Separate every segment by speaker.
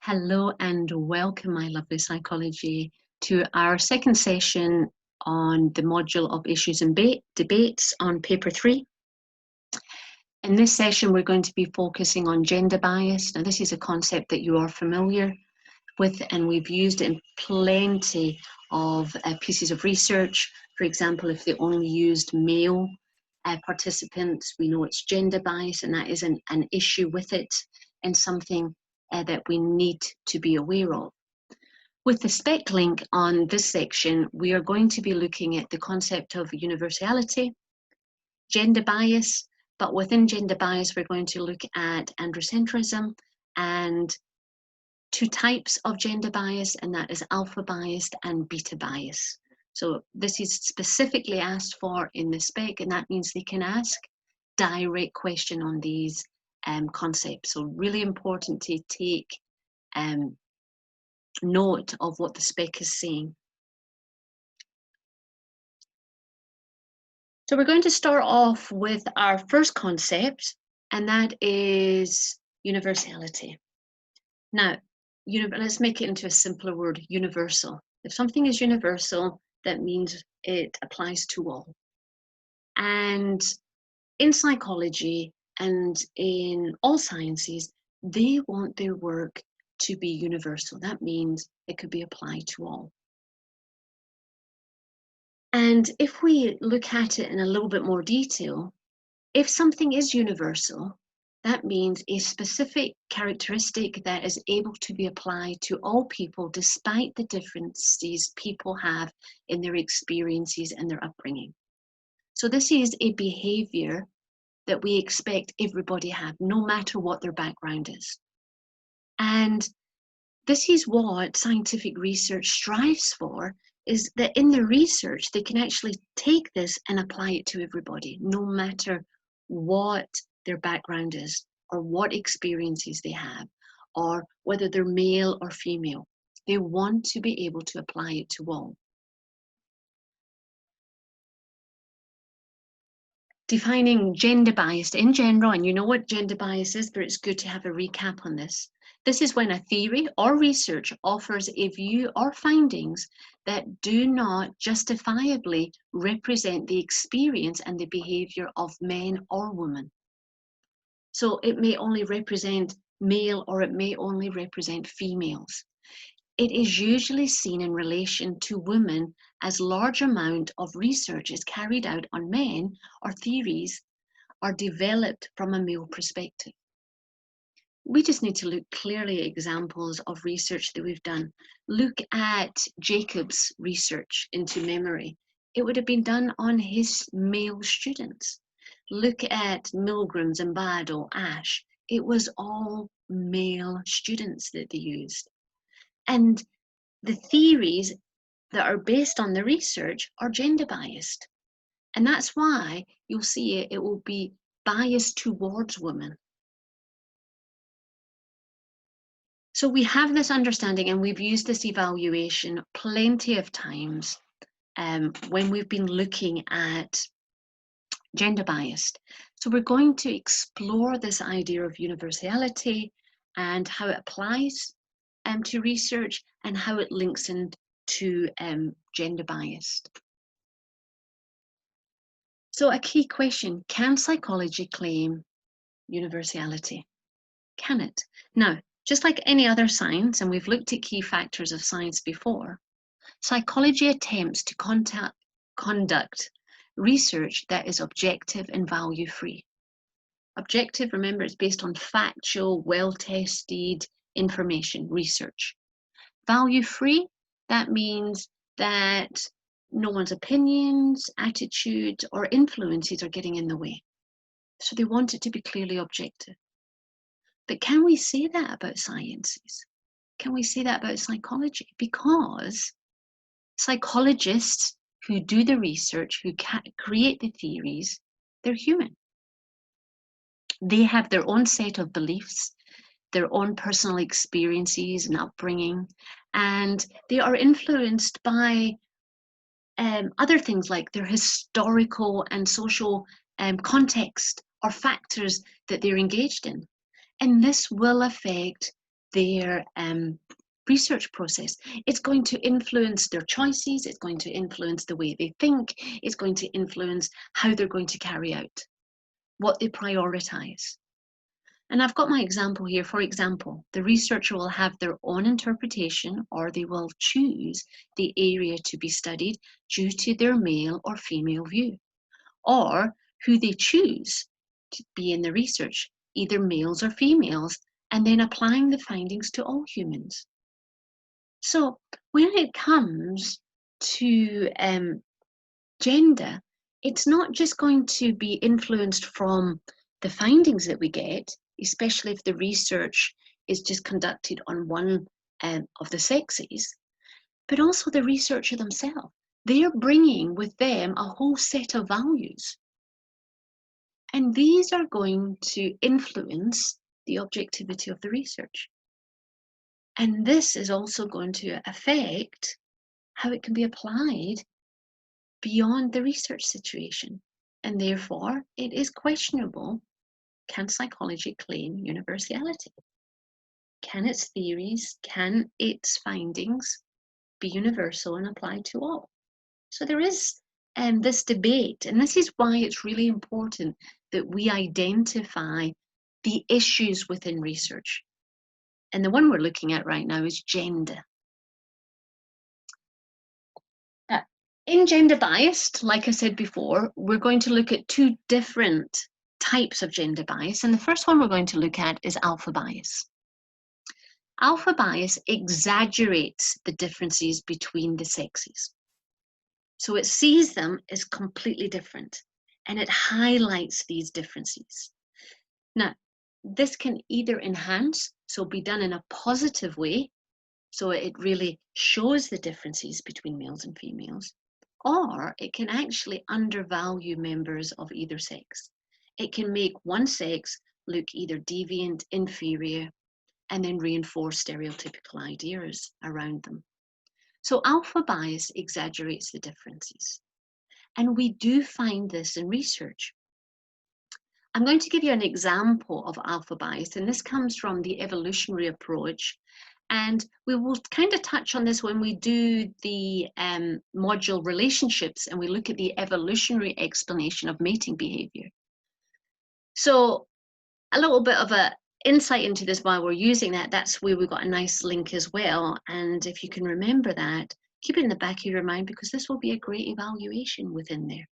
Speaker 1: Hello and welcome, my lovely psychology, to our second session on the module of issues and debates on paper 3. In this session, we're going to be focusing on gender bias. Now, this is a concept that you are familiar with, and we've used it in plenty of pieces of research. For example, if they only used male participants, we know it's gender bias, and that is an issue with it and something that we need to be aware of. With the spec link on this section, we are going to be looking at the concept of universality, gender bias, but within gender bias, we're going to look at androcentrism and two types of gender bias, and that is alpha biased and beta bias. So this is specifically asked for in the spec, and that means they can ask direct question on these concepts. So really important to take note of what the spec is saying. So we're going to start off with our first concept, and that is universality. Now, let's make it into a simpler word, universal. If something is universal, that means it applies to all. And in psychology and in all sciences, they want their work to be universal. That means it could be applied to all. And if we look at it in a little bit more detail, if something is universal, that means a specific characteristic that is able to be applied to all people despite the differences people have in their experiences and their upbringing. So this is a behavior that we expect everybody have, no matter what their background is. And this is what scientific research strives for, is that in the research, they can actually take this and apply it to everybody, no matter what their background is, or what experiences they have, or whether they're male or female. They want to be able to apply it to all. Defining gender bias in general, and you know what gender bias is, but it's good to have a recap on this. This is when a theory or research offers a view or findings that do not justifiably represent the experience and the behavior of men or women. So it may only represent male, or it may only represent females. It is usually seen in relation to women, as large amount of research is carried out on men, or theories are developed from a male perspective. We just need to look clearly at examples of research that we've done. Look at Jacob's research into memory. It would have been done on his male students. Look at Milgram's and Badal, Ash. It was all male students that they used. And the theories that are based on the research are gender biased. And that's why you'll see it will be biased towards women. So we have this understanding, and we've used this evaluation plenty of times when we've been looking at gender biased. So we're going to explore this idea of universality and how it applies to research and how it links into gender biased. So a key question, can psychology claim universality? Can it? Now, just like any other science, and we've looked at key factors of science before, psychology attempts to conduct research that is objective and value-free. Objective, remember, it's based on factual, well-tested information, research. Value-free, that means that no one's opinions, attitudes, or influences are getting in the way. So they want it to be clearly objective. But can we say that about sciences? Can we say that about psychology? Because psychologists who do the research, who create the theories, they're human. They have their own set of beliefs, their own personal experiences and upbringing, and they are influenced by other things like their historical and social context or factors that they're engaged in. And this will affect their research process. It's going to influence their choices, it's going to influence the way they think, it's going to influence how they're going to carry out, what they prioritize. And I've got my example here. For example, the researcher will have their own interpretation, or they will choose the area to be studied due to their male or female view, or who they choose to be in the research, either males or females, and then applying the findings to all humans. So when it comes to gender, it's not just going to be influenced from the findings that we get, especially if the research is just conducted on one of the sexes, but also the researcher themselves. They're bringing with them a whole set of values. And these are going to influence the objectivity of the research. And this is also going to affect how it can be applied beyond the research situation. And therefore, it is questionable, can psychology claim universality? Can its theories, can its findings be universal and applied to all? So there is this debate, and this is why it's really important that we identify the issues within research. And the one we're looking at right now is gender. Now, in gender biased, like I said before, we're going to look at two different types of gender bias. And the first one we're going to look at is alpha bias. Alpha bias exaggerates the differences between the sexes. So it sees them as completely different, and it highlights these differences. Now, this can either enhance, so be done in a positive way, so it really shows the differences between males and females, or it can actually undervalue members of either sex. It can make one sex look either deviant, inferior, and then reinforce stereotypical ideas around them. So alpha bias exaggerates the differences. And we do find this in research. I'm going to give you an example of alpha bias, and this comes from the evolutionary approach. And we will kind of touch on this when we do the module relationships and we look at the evolutionary explanation of mating behavior. So a little bit of an insight into this while we're using that, that's where we've got a nice link as well. And if you can remember that, keep it in the back of your mind, because this will be a great evaluation within there.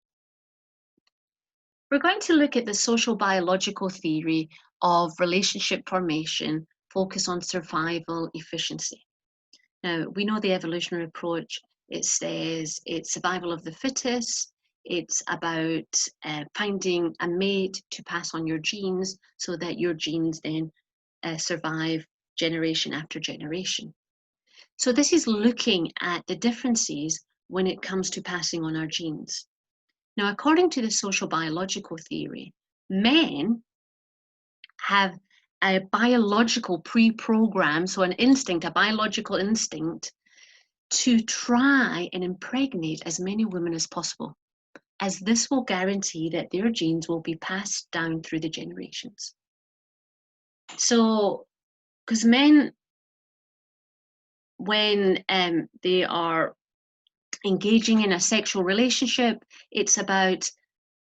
Speaker 1: We're going to look at the social biological theory of relationship formation, focus on survival efficiency. Now, we know the evolutionary approach, it says it's survival of the fittest, it's about finding a mate to pass on your genes so that your genes then survive generation after generation. So this is looking at the differences when it comes to passing on our genes. Now, according to the social biological theory, men have a biological pre-program, so an instinct, a biological instinct, to try and impregnate as many women as possible, as this will guarantee that their genes will be passed down through the generations. So, because men, when they are engaging in a sexual relationship, it's about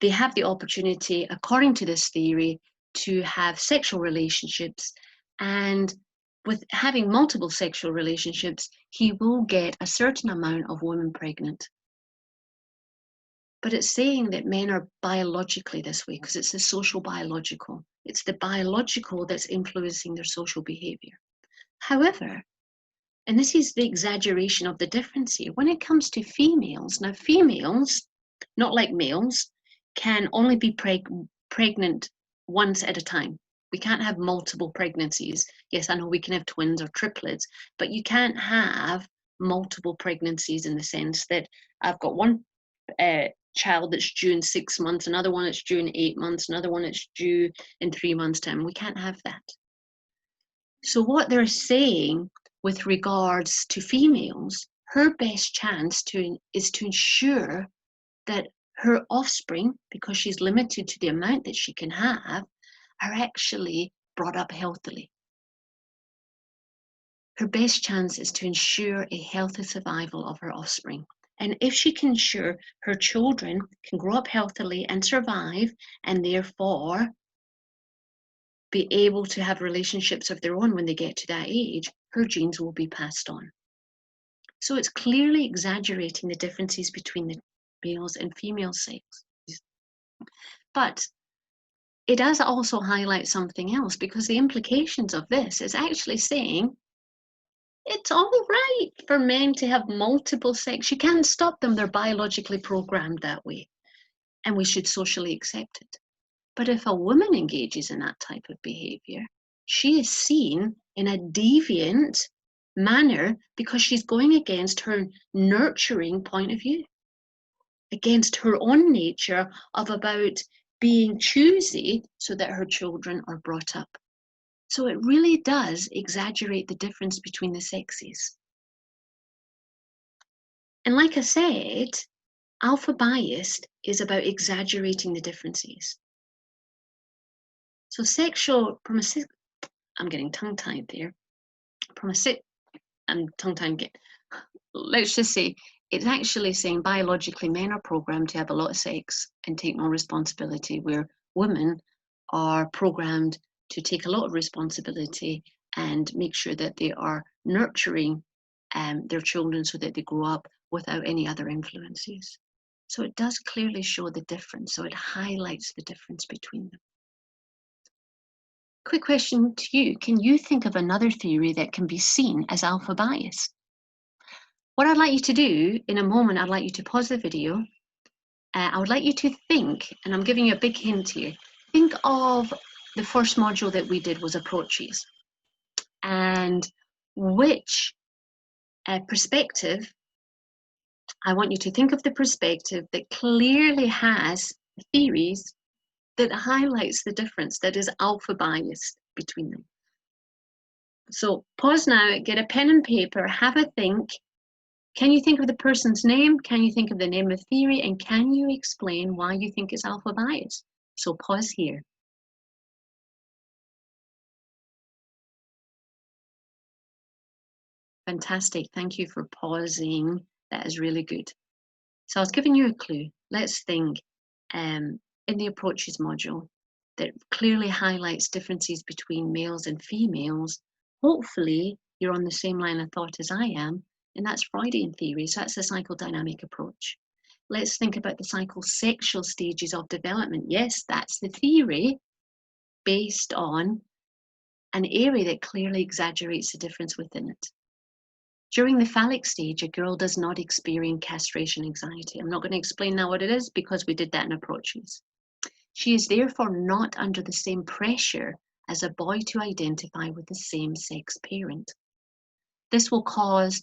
Speaker 1: they have the opportunity, according to this theory, to have sexual relationships, and with having multiple sexual relationships, he will get a certain amount of women pregnant. But it's saying that men are biologically this way because it's the social biological. It's the biological that's influencing their social behavior. However, and this is the exaggeration of the difference here, when it comes to females, now females, not like males, can only be pregnant once at a time. We can't have multiple pregnancies. Yes, I know we can have twins or triplets, but you can't have multiple pregnancies in the sense that I've got one child that's due in 6 months, another one that's due in 8 months, another one that's due in 3 months' time. We can't have that. So what they're saying with regards to females, her best chance is to ensure that her offspring, because she's limited to the amount that she can have, are actually brought up healthily. her best chance is to ensure a healthy survival of her offspring. And if she can ensure her children can grow up healthily and survive, and therefore be able to have relationships of their own when they get to that age, her genes will be passed on. So it's clearly exaggerating the differences between the males and female sex. But it does also highlight something else, because the implications of this is actually saying it's all right for men to have multiple sex. You can't stop them. They're biologically programmed that way, and we should socially accept it. But if a woman engages in that type of behavior, she is seen in a deviant manner because she's going against her nurturing point of view, against her own nature of about being choosy so that her children are brought up. So it really does exaggerate the difference between the sexes. And like I said, alpha bias is about exaggerating the differences. So sexual promiscuity, I'm getting tongue-tied there. I'm tongue-tied again. Let's just say it's actually saying biologically men are programmed to have a lot of sex and take no responsibility, where women are programmed to take a lot of responsibility and make sure that they are nurturing their children so that they grow up without any other influences. So it does clearly show the difference. So it highlights the difference between them. Quick question to you. Can you think of another theory that can be seen as alpha bias? What I'd like you to do in a moment, I'd like you to pause the video. I would like you to think, and I'm giving you a big hint here, think of the first module that we did was approaches, and which perspective, I want you to think of the perspective that clearly has theories that highlights the difference, that is alpha biased between them. So pause now, get a pen and paper, have a think. Can you think of the person's name? Can you think of the name of theory? And can you explain why you think it's alpha bias? So pause here. Fantastic. Thank you for pausing. That is really good. So I was giving you a clue. Let's think in the approaches module that clearly highlights differences between males and females. Hopefully you're on the same line of thought as I am, and that's Freudian theory. So that's the psychodynamic approach. Let's think about the psychosexual stages of development. Yes, that's the theory based on an area that clearly exaggerates the difference within it. During the phallic stage, a girl does not experience castration anxiety. I'm not going to explain now what it is because we did that in approaches. She is therefore not under the same pressure as a boy to identify with the same sex parent. This will cause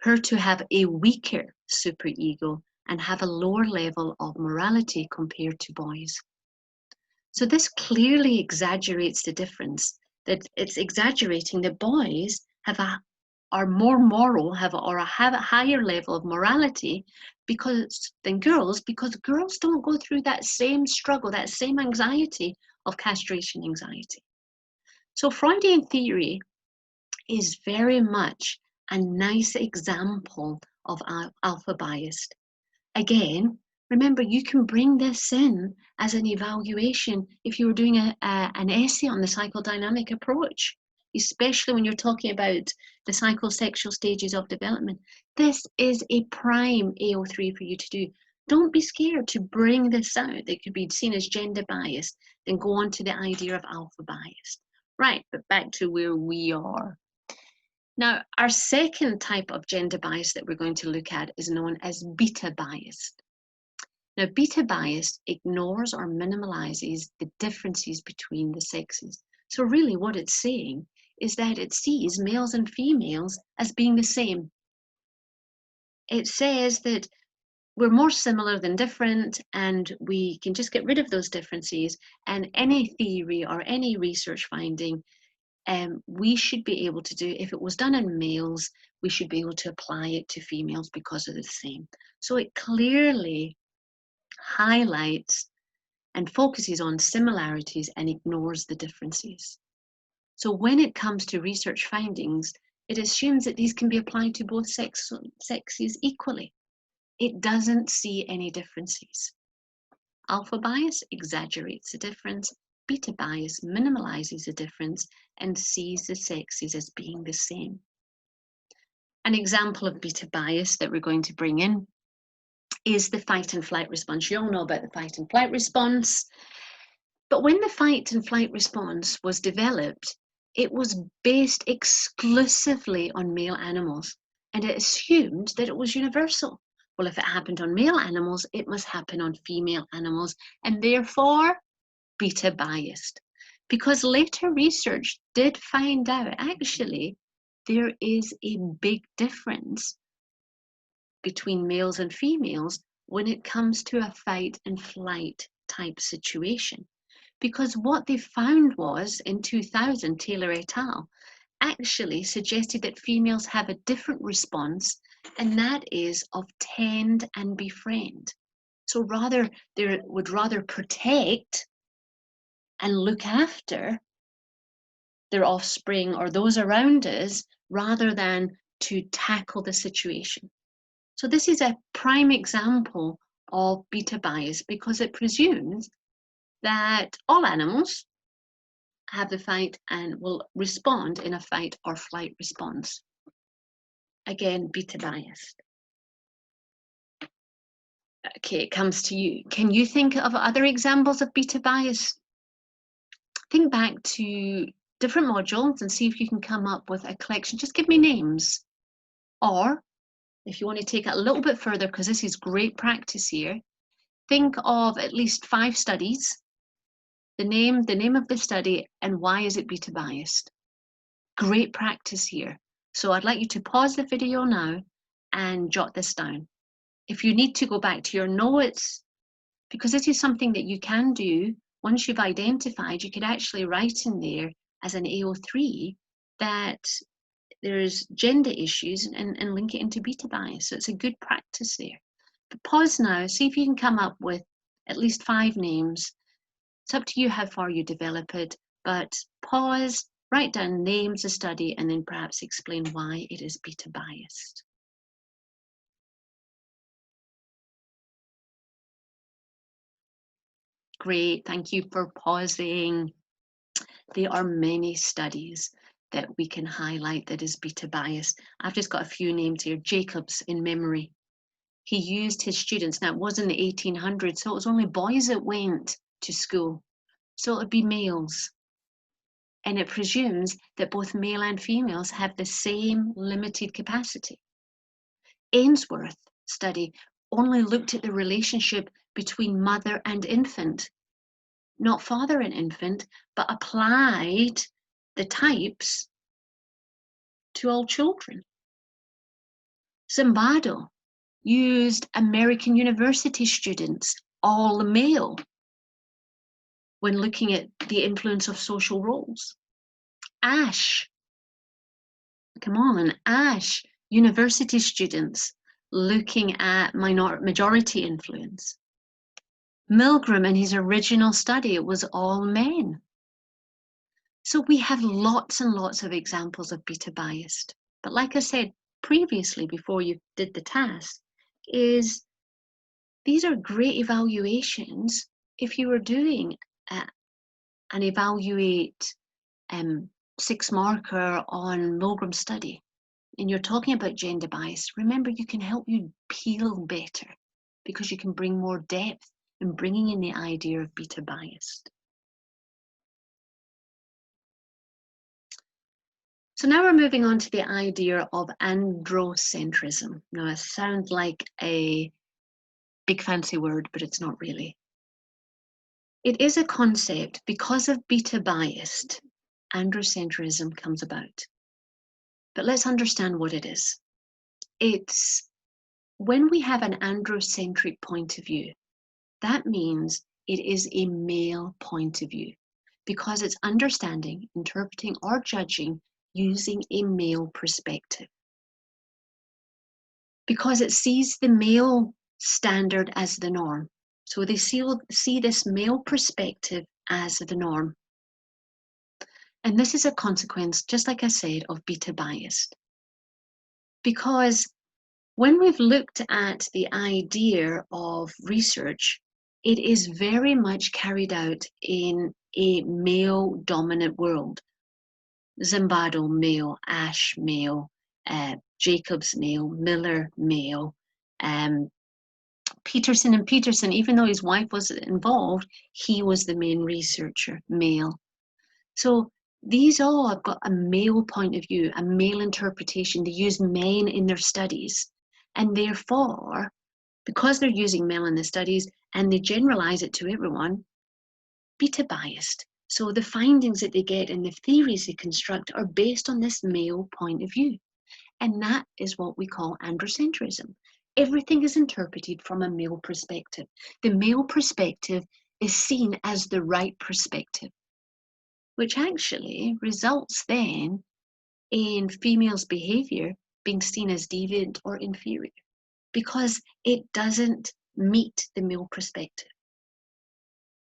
Speaker 1: her to have a weaker superego and have a lower level of morality compared to boys. So this clearly exaggerates the difference, that it's exaggerating that boys are more moral, have a higher level of morality than girls, because girls don't go through that same struggle, that same anxiety of castration anxiety. So Freudian theory is very much a nice example of alpha bias. Again, remember, you can bring this in as an evaluation if you were doing an essay on the psychodynamic approach, especially when you're talking about the psychosexual stages of development. This is a prime AO3 for you to do. Don't be scared to bring this out. It could be seen as gender biased, then go on to the idea of alpha biased. Right, but back to where we are. Now, our second type of gender bias that we're going to look at is known as beta biased. Now, beta biased ignores or minimalizes the differences between the sexes. So really what it's saying is that it sees males and females as being the same. It says that we're more similar than different, and we can just get rid of those differences, and any theory or any research finding we should be able to do, if it was done in males, we should be able to apply it to females because of the same. So it clearly highlights and focuses on similarities and ignores the differences. So when it comes to research findings, it assumes that these can be applied to both sexes equally. It doesn't see any differences. Alpha bias exaggerates the difference, beta bias minimalizes the difference and sees the sexes as being the same. An example of beta bias that we're going to bring in is the fight and flight response. You all know about the fight and flight response. But when the fight and flight response was developed, it was based exclusively on male animals, and it assumed that it was universal. Well, if it happened on male animals, it must happen on female animals, and therefore beta biased. Because later research did find out actually there is a big difference between males and females when it comes to a fight and flight type situation. Because what they found was, in 2000, Taylor et al. Actually suggested that females have a different response, and that is of tend and befriend. So they would rather protect and look after their offspring or those around us rather than to tackle the situation. So this is a prime example of beta bias because it presumes that all animals have the fight and will respond in a fight or flight response. Again, beta biased. Okay, it comes to you. Can you think of other examples of beta bias? Think back to different modules and see if you can come up with a collection. Just give me names. Or if you want to take it a little bit further, because this is great practice here, think of at least 5 studies, the name of the study, and why is it beta biased. Great practice here. So I'd like you to pause the video now and jot this down. If you need to go back to your notes, because this is something that you can do once you've identified, you could actually write in there as an AO3 that there's gender issues and link it into beta bias. So it's a good practice there. But pause now, see if you can come up with at least 5 names. It's up to you how far you develop it, but pause, write down names of study, and then perhaps explain why it is beta biased. Great, thank you for pausing. There are many studies that we can highlight that is beta biased. I've just got a few names here. Jacobs in memory. He used his students. Now, it was in the 1800s, so it was only boys that went to school. So it would be males. And it presumes that both male and females have the same limited capacity. Ainsworth study only looked at the relationship between mother and infant, not father and infant, but applied the types to all children. Zimbardo used American university students, all male, when looking at the influence of social roles. Ash, come on, Ash, university students looking at majority influence. Milgram, in his original study, it was all men. So we have lots and lots of examples of beta biased. But like I said previously, before you did the task, is these are great evaluations if you were doing an evaluate 6-marker on Milgram study and you're talking about gender bias. Remember, you can help you peel better because you can bring more depth in bringing in the idea of beta biased. So now we're moving on to the idea of androcentrism. Now, it sounds like a big fancy word, but it's not really. It is a concept because of beta biased, androcentrism comes about. But let's understand what it is. It's when we have an androcentric point of view, that means it is a male point of view because it's understanding, interpreting, or judging using a male perspective. Because it sees the male standard as the norm. So they see this male perspective as the norm. And this is a consequence, just like I said, of beta biased. Because when we've looked at the idea of research, it is very much carried out in a male-dominant world. Zimbardo male, Ash male, Jacobs male, Miller male, Peterson and Peterson, even though his wife was involved, he was the main researcher, male. So these all have got a male point of view, a male interpretation. They use men in their studies. And therefore, because they're using male in the studies and they generalize it to everyone, beta biased. So the findings that they get and the theories they construct are based on this male point of view. And that is what we call androcentrism. Everything is interpreted from a male perspective. The male perspective is seen as the right perspective, which actually results then in females' behavior being seen as deviant or inferior because it doesn't meet the male perspective.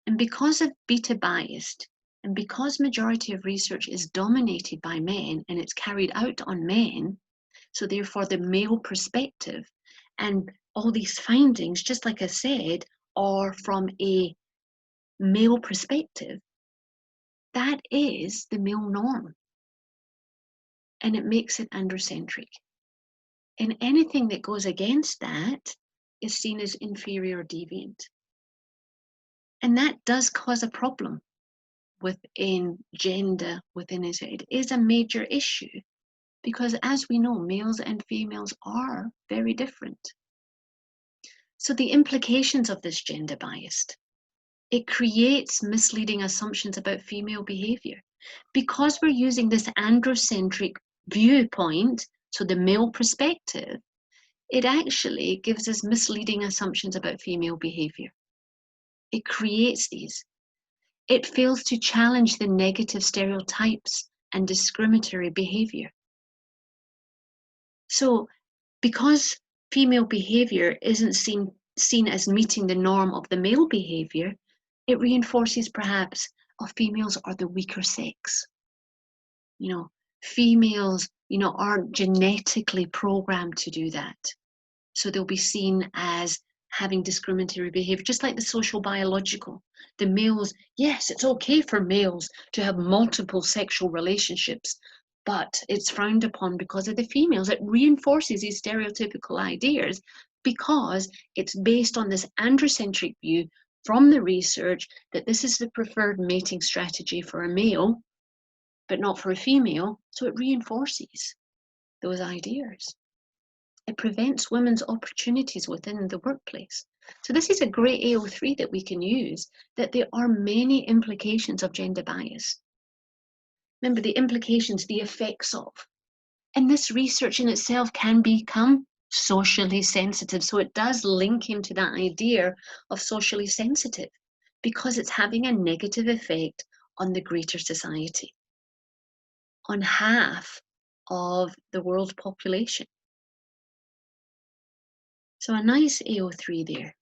Speaker 1: And because of beta biased, and because majority of research is dominated by men and it's carried out on men, so therefore the male perspective and all these findings, just like I said, are from a male perspective, that is the male norm. And it makes it androcentric. And anything that goes against that is seen as inferior or deviant. And that does cause a problem within gender, within it. It is a major issue because, as we know, males and females are very different. So the implications of this gender bias, it creates misleading assumptions about female behavior. Because we're using this androcentric viewpoint, so the male perspective, it actually gives us misleading assumptions about female behavior. It creates these. It fails to challenge the negative stereotypes and discriminatory behavior. So because female behavior isn't seen as meeting the norm of the male behavior, it reinforces perhaps females are the weaker sex. Females, aren't genetically programmed to do that. So they'll be seen as having discriminatory behavior, just like the social biological. The males, yes, it's okay for males to have multiple sexual relationships, but it's frowned upon because of the females. It reinforces these stereotypical ideas because it's based on this androcentric view from the research that this is the preferred mating strategy for a male, but not for a female. So it reinforces those ideas. It prevents women's opportunities within the workplace. So this is a great AO3 that we can use, that there are many implications of gender bias. Remember the implications, the effects of. And this research in itself can become socially sensitive. So it does link into that idea of socially sensitive because it's having a negative effect on the greater society, on half of the world population. So a nice AO3 there.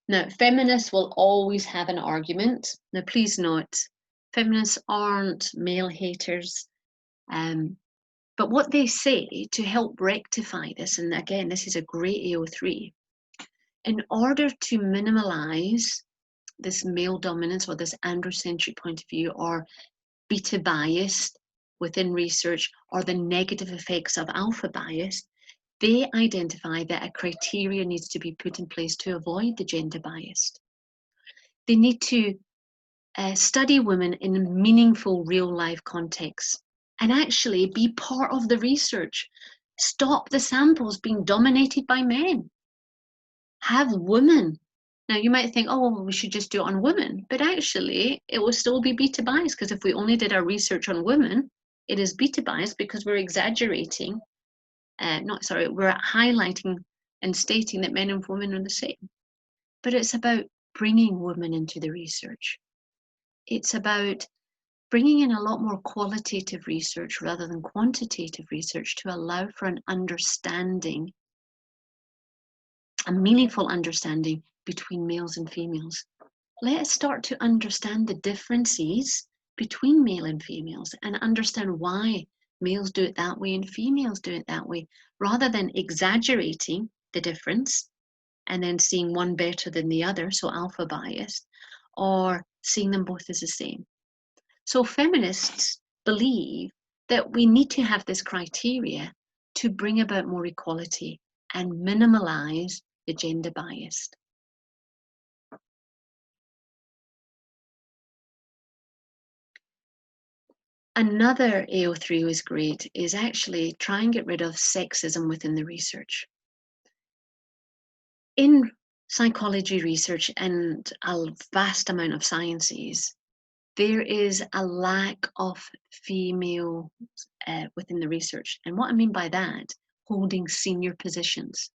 Speaker 1: Now, feminists will always have an argument. Now, please note, feminists aren't male haters. But what they say to help rectify this, and again, this is a great AO3, in order to minimize this male dominance or this androcentric point of view or beta bias within research or the negative effects of alpha bias, they identify that a criteria needs to be put in place to avoid the gender bias. They need to study women in meaningful real life contexts and actually be part of the research. Stop the samples being dominated by men. Have women. Now you might think, oh, well, we should just do it on women, but actually it will still be beta bias because if we only did our research on women, it is beta bias because we're exaggerating. We're highlighting and stating that men and women are the same. But it's about bringing women into the research. It's about bringing in a lot more qualitative research rather than quantitative research to allow for an understanding, a meaningful understanding between males and females. Let us start to understand the differences between male and females and understand why Males do it that way and females do it that way, rather than exaggerating the difference and then seeing one better than the other, so alpha bias, or seeing them both as the same. So feminists believe that we need to have this criteria to bring about more equality and minimalize the gender bias. Another AO3 is great is actually try and get rid of sexism within the research. In psychology research and a vast amount of sciences, there is a lack of female within the research. And what I mean by that, holding senior positions.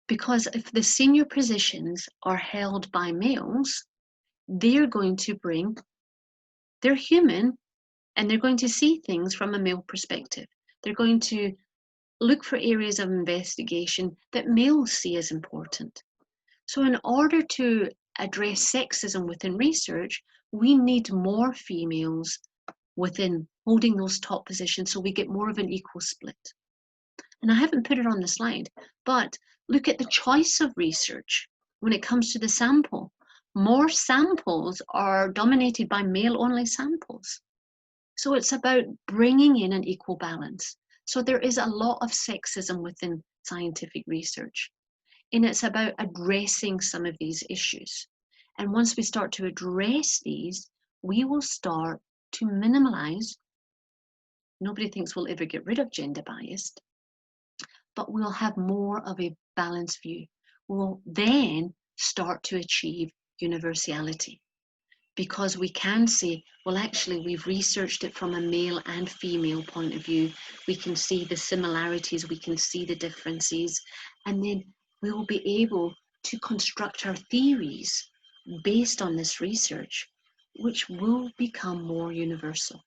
Speaker 1: Because if the senior positions are held by males, they're human, and they're going to see things from a male perspective. They're going to look for areas of investigation that males see as important. So in order to address sexism within research, we need more females within holding those top positions so we get more of an equal split. And I haven't put it on the slide, but look at the choice of research when it comes to the sample. More samples are dominated by male-only samples. So it's about bringing in an equal balance. So there is a lot of sexism within scientific research, and it's about addressing some of these issues. And once we start to address these, we will start to minimalize. Nobody thinks we'll ever get rid of gender bias, but we'll have more of a balanced view. We'll then start to achieve universality, because we can say, well, actually, we've researched it from a male and female point of view. We can see the similarities, we can see the differences, and then we will be able to construct our theories based on this research, which will become more universal.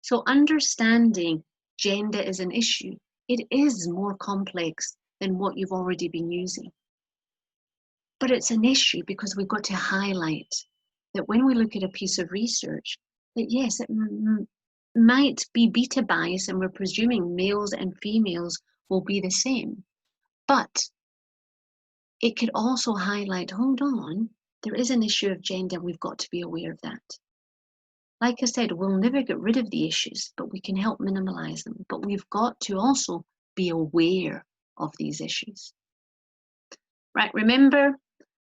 Speaker 1: So understanding gender is an issue. It is more complex than what you've already been using. But it's an issue because we've got to highlight that when we look at a piece of research, that yes, it might be beta bias and we're presuming males and females will be the same. But it could also highlight, hold on, there is an issue of gender, we've got to be aware of that. Like I said, we'll never get rid of the issues, but we can help minimize them. But we've got to also be aware of these issues. Right, remember,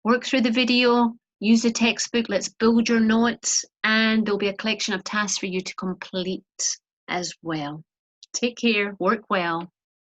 Speaker 1: work through the video, use the textbook, let's build your notes, and there'll be a collection of tasks for you to complete as well. Take care, work well.